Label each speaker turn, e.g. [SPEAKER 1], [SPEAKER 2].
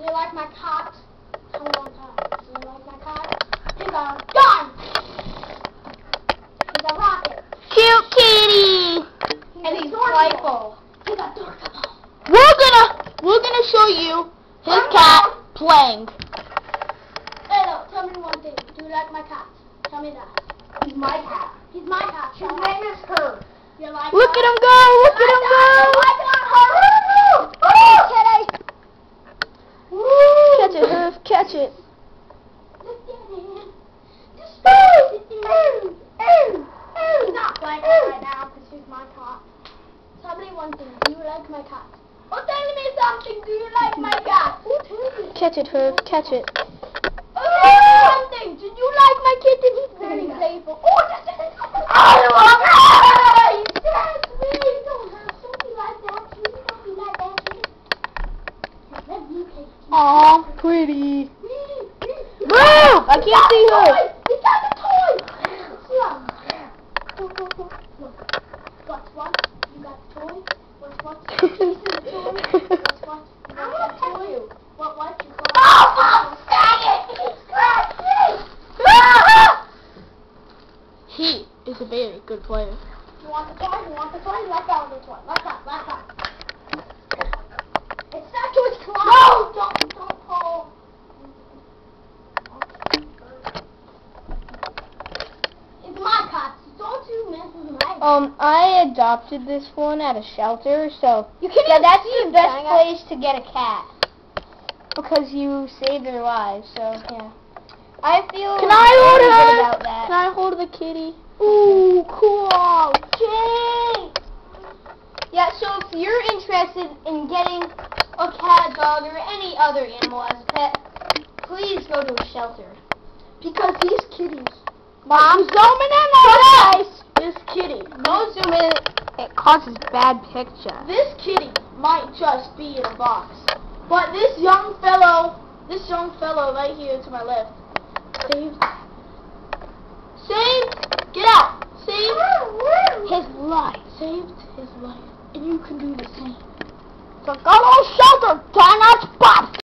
[SPEAKER 1] you like my cat? Tell me one time. Do you like my cat? He's a gun! He's a rocket.
[SPEAKER 2] Cute kitty!
[SPEAKER 1] And he's playful. He's adorable.
[SPEAKER 2] We're gonna show you his cat playing.
[SPEAKER 1] Hello, tell me one thing. Do you like my cat? Tell me that. He's my cat. He's my cat. His name is her. You like
[SPEAKER 2] Look
[SPEAKER 1] her?
[SPEAKER 2] at him go! Look at him go! Catch it, Herb. Catch it.
[SPEAKER 1] He's not playing right now because he's my cat. Tell me one thing. Do you like my cat? Oh, tell me something. Do you like my cat? Oh, tell me.
[SPEAKER 2] Catch it, Herb. Catch it.
[SPEAKER 1] Oh, tell me one thing. Do you like my kitten? He's very playful. Oh, just I love it. You scared me. Don't be like that. Please don't be like that. Let me take you.
[SPEAKER 2] Aw, pretty. Move! I can't see her.
[SPEAKER 1] We got the toy. Look. What's what? You got the toy? What's what? You see the toy? What's what? I want to tell you. What? You got? Oh, dang it! He scratched me!
[SPEAKER 2] He is a very good player.
[SPEAKER 1] You want the toy? You want the toy? Let go of the toy. Let go. It's not toy's claw. No! Don't pull. It's my cat. Don't you mess with my cat.
[SPEAKER 2] I adopted this one at a shelter, so
[SPEAKER 1] You can't
[SPEAKER 2] yeah,
[SPEAKER 1] even
[SPEAKER 2] that's
[SPEAKER 1] see
[SPEAKER 2] the
[SPEAKER 1] it,
[SPEAKER 2] best
[SPEAKER 1] dang it.
[SPEAKER 2] place to get a cat. Because you save their lives, so yeah. I feel
[SPEAKER 1] Can I hold
[SPEAKER 2] really
[SPEAKER 1] her?
[SPEAKER 2] good about that.
[SPEAKER 1] Can I hold the kitty? Ooh, cool. Yay!
[SPEAKER 2] Yeah, so if you're interested in getting a cat, dog, or any other animal as a pet, please go to a shelter.
[SPEAKER 1] Because these kitties.
[SPEAKER 2] Mom,
[SPEAKER 1] zooming in
[SPEAKER 2] there,
[SPEAKER 1] guys. This kitty.
[SPEAKER 2] Don't zoom in. It causes bad picture.
[SPEAKER 1] This kitty might just be in a box. But this young fellow right here to my left, saved, get out, saved his life, and you can do the same. So go to a shelter, dang it, Bob.